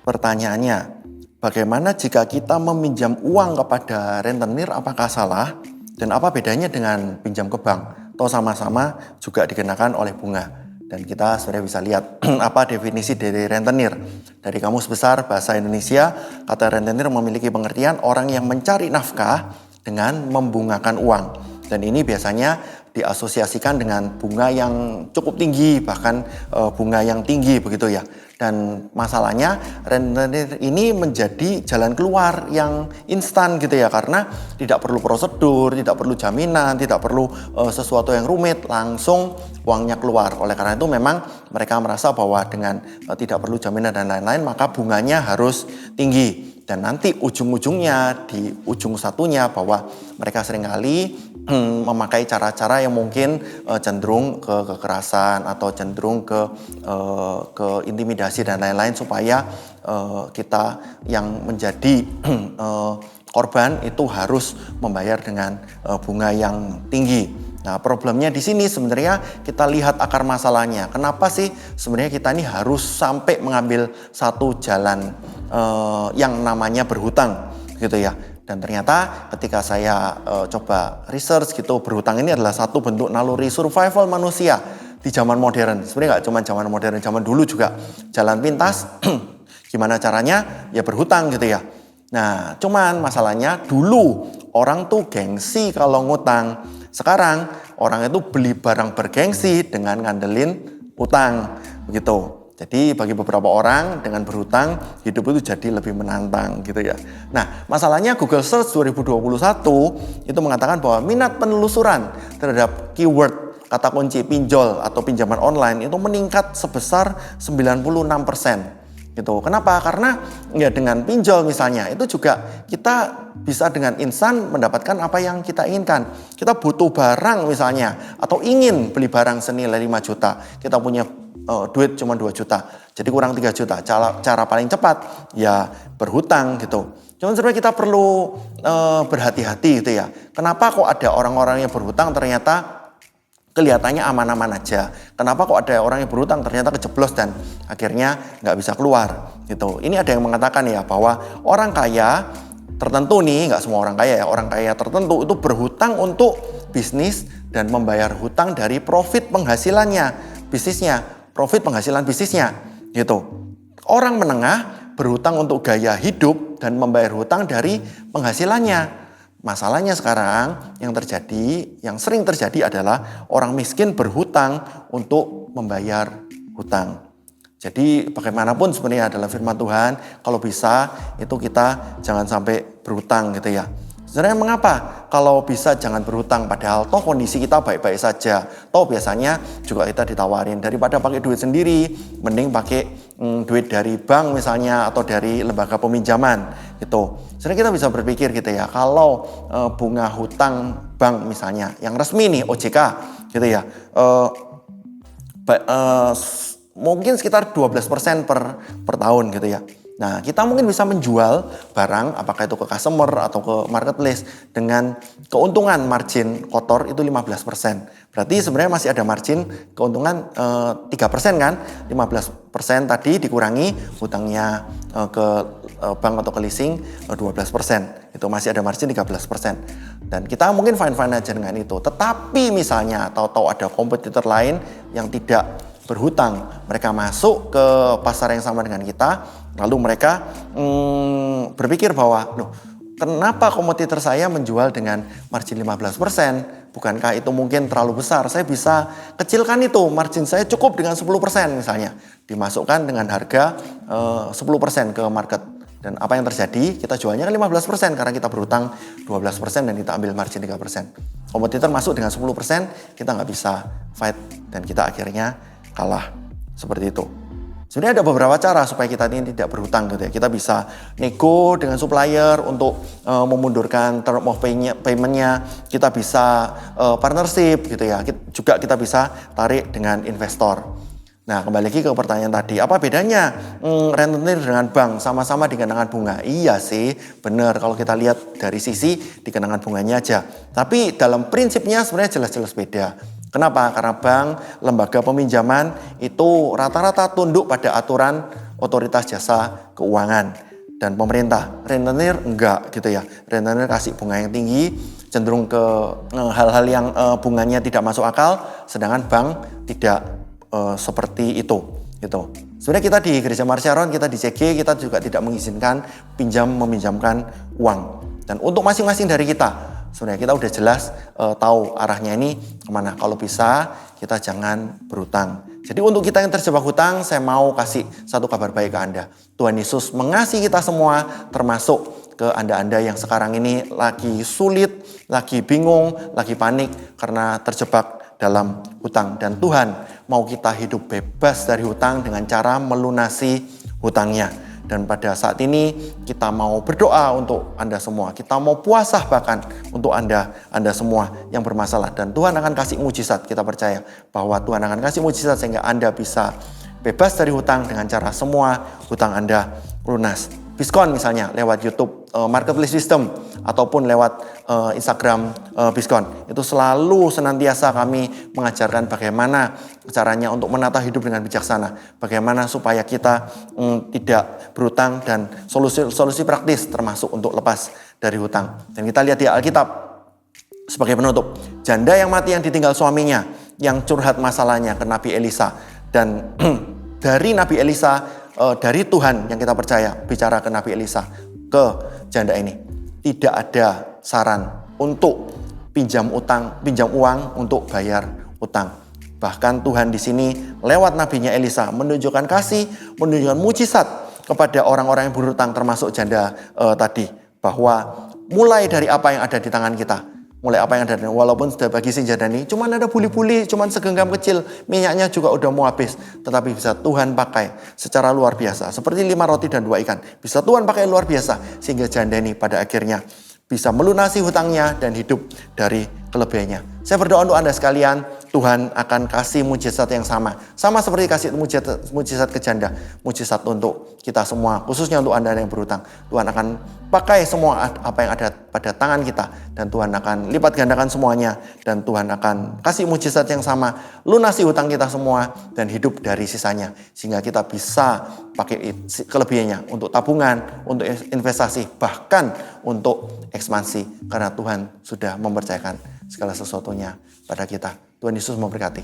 Pertanyaannya, bagaimana jika kita meminjam uang kepada rentenir, apakah salah? Dan apa bedanya dengan pinjam ke bank? Atau sama-sama juga dikenakan oleh bunga. Dan kita sebenarnya bisa lihat apa definisi dari rentenir. Dari Kamus Besar Bahasa Indonesia, kata rentenir memiliki pengertian orang yang mencari nafkah dengan membungakan uang. Dan ini biasanya diasosiasikan dengan bunga yang cukup tinggi, bahkan bunga yang tinggi begitu ya. Dan masalahnya rentenir ini menjadi jalan keluar yang instan gitu ya, karena tidak perlu prosedur, tidak perlu jaminan, tidak perlu sesuatu yang rumit, langsung uangnya keluar. Oleh karena itu memang mereka merasa bahwa dengan tidak perlu jaminan dan lain-lain, maka bunganya harus tinggi. Dan nanti ujung-ujungnya di ujung satunya bahwa mereka seringkali memakai cara-cara yang mungkin cenderung ke kekerasan atau cenderung ke intimidasi dan lain-lain supaya kita yang menjadi korban itu harus membayar dengan bunga yang tinggi. Nah, problemnya di sini sebenarnya kita lihat akar masalahnya. Kenapa sih sebenarnya kita ini harus sampai mengambil satu jalan yang namanya berhutang gitu ya. Dan ternyata ketika saya coba research gitu, berhutang ini adalah satu bentuk naluri survival manusia di zaman modern. Sebenarnya nggak cuma zaman modern, zaman dulu juga jalan pintas. Gimana caranya? Ya berhutang gitu ya. Nah, cuman masalahnya dulu orang tuh gengsi kalau ngutang. Sekarang orang itu beli barang bergengsi dengan ngandelin utang begitu. Jadi bagi beberapa orang dengan berhutang hidup itu jadi lebih menantang gitu ya. Nah, masalahnya Google Search 2021 itu mengatakan bahwa minat penelusuran terhadap keyword kata kunci pinjol atau pinjaman online itu meningkat sebesar 96%. Gitu. Kenapa? Karena ya dengan pinjol misalnya itu juga kita bisa dengan instan mendapatkan apa yang kita inginkan. Kita butuh barang misalnya atau ingin beli barang senilai 5 juta. Kita punya duit cuma 2 juta. Jadi kurang 3 juta. Cara paling cepat ya berhutang gitu. Cuman sebenarnya kita perlu berhati-hati gitu ya. Kenapa kok ada orang-orang yang berhutang ternyata kelihatannya aman-aman aja. Kenapa kok ada orang yang berhutang ternyata kejeblos dan akhirnya nggak bisa keluar gitu. Ini ada yang mengatakan ya bahwa orang kaya tertentu nih, nggak semua orang kaya ya, orang kaya tertentu itu berhutang untuk bisnis dan membayar hutang dari profit penghasilannya, bisnisnya, profit penghasilan bisnisnya gitu. Orang menengah berhutang untuk gaya hidup dan membayar hutang dari penghasilannya. Masalahnya sekarang yang sering terjadi adalah orang miskin berhutang untuk membayar hutang. Jadi bagaimanapun sebenarnya adalah firman Tuhan, kalau bisa itu kita jangan sampai berhutang gitu ya. Sebenarnya mengapa kalau bisa jangan berhutang padahal toh kondisi kita baik-baik saja. Toh biasanya juga kita ditawarin daripada pakai duit sendiri, mending pakai duit dari bank misalnya atau dari lembaga peminjaman gitu. Sebenarnya kita bisa berpikir gitu ya, kalau bunga hutang bank misalnya yang resmi nih OJK gitu ya. Mungkin sekitar 12% per tahun gitu ya. Nah, kita mungkin bisa menjual barang, apakah itu ke customer atau ke marketplace dengan keuntungan margin kotor itu 15%. Berarti sebenarnya masih ada margin keuntungan 3% kan? 15% tadi dikurangi hutangnya ke bank atau ke leasing 12%. Itu masih ada margin 13%. Dan kita mungkin fine-fine aja dengan itu. Tetapi misalnya tahu-tahu ada kompetitor lain yang tidak berhutang, mereka masuk ke pasar yang sama dengan kita, lalu mereka berpikir bahwa, kenapa kompetitor saya menjual dengan margin 15%? Bukankah itu mungkin terlalu besar? Saya bisa kecilkan itu, margin saya cukup dengan 10% misalnya. Dimasukkan dengan harga 10% ke market. Dan apa yang terjadi? Kita jualnya kan 15% karena kita berhutang 12% dan kita ambil margin 3%. Kompetitor masuk dengan 10%, kita nggak bisa fight dan kita akhirnya kalah seperti itu. Sebenarnya ada beberapa cara supaya kita ini tidak berhutang gitu ya. Kita bisa nego dengan supplier untuk memundurkan term of payment-nya. Kita bisa partnership gitu ya. Juga kita bisa tarik dengan investor. Nah, kembali lagi ke pertanyaan tadi, apa bedanya rentenir dengan bank? Sama-sama dikenakan bunga. Iya sih, benar kalau kita lihat dari sisi dikenakan bunganya aja. Tapi dalam prinsipnya sebenarnya jelas-jelas beda. Kenapa? Karena bank, lembaga peminjaman itu rata-rata tunduk pada aturan otoritas jasa keuangan dan pemerintah. Rentenir enggak gitu ya. Rentenir kasih bunga yang tinggi, cenderung ke hal-hal yang bunganya tidak masuk akal, sedangkan bank tidak seperti itu gitu. Sebenarnya kita di Gereja Marsyaron, kita di CG, kita juga tidak mengizinkan meminjamkan uang. Dan untuk masing-masing dari kita, sebenarnya kita udah jelas tahu arahnya ini kemana. Kalau bisa kita jangan berhutang. Jadi untuk kita yang terjebak hutang, saya mau kasih satu kabar baik ke Anda. Tuhan Yesus mengasihi kita semua, termasuk ke Anda-Anda yang sekarang ini lagi sulit, lagi bingung, lagi panik karena terjebak dalam hutang. Dan Tuhan mau kita hidup bebas dari hutang dengan cara melunasi hutangnya. Dan pada saat ini kita mau berdoa untuk Anda semua. Kita mau puasa bahkan untuk Anda semua yang bermasalah. Dan Tuhan akan kasih mujizat. Kita percaya bahwa Tuhan akan kasih mujizat sehingga Anda bisa bebas dari hutang dengan cara semua hutang Anda lunas. Biskon misalnya lewat YouTube Marketplace Wisdom ataupun lewat Instagram Biskon. Itu selalu senantiasa kami mengajarkan bagaimana caranya untuk menata hidup dengan bijaksana. Bagaimana supaya kita tidak berhutang dan solusi praktis termasuk untuk lepas dari hutang. Dan kita lihat di Alkitab sebagai penutup. Janda yang mati yang ditinggal suaminya yang curhat masalahnya ke Nabi Elisa. Dan dari Nabi Elisa, dari Tuhan yang kita percaya bicara ke Nabi Elisa, ke janda ini, tidak ada saran untuk pinjam uang untuk bayar utang. Bahkan Tuhan di sini lewat nabinya Elisa menunjukkan kasih, menunjukkan mujizat kepada orang-orang yang berhutang termasuk janda tadi, bahwa mulai dari apa yang ada di tangan kita, walaupun sudah bagi si janda ini cuman ada buli-buli, cuman segenggam kecil, minyaknya juga udah mau habis, tetapi bisa Tuhan pakai secara luar biasa. Seperti 5 roti dan 2 ikan, bisa Tuhan pakai luar biasa sehingga janda ini pada akhirnya bisa melunasi hutangnya dan hidup dari kelebihannya. Saya berdoa untuk Anda sekalian, Tuhan akan kasih mujizat yang sama seperti kasih mujizat ke janda, mujizat untuk kita semua, khususnya untuk Anda yang berhutang. Tuhan akan pakai semua apa yang ada pada tangan kita, dan Tuhan akan lipat gandakan semuanya, dan Tuhan akan kasih mujizat yang sama, lunasi hutang kita semua dan hidup dari sisanya, sehingga kita bisa pakai kelebihannya untuk tabungan, untuk investasi, bahkan untuk ekspansi, karena Tuhan sudah mempercayakan segala sesuatunya pada kita. Tuhan Yesus memberkati.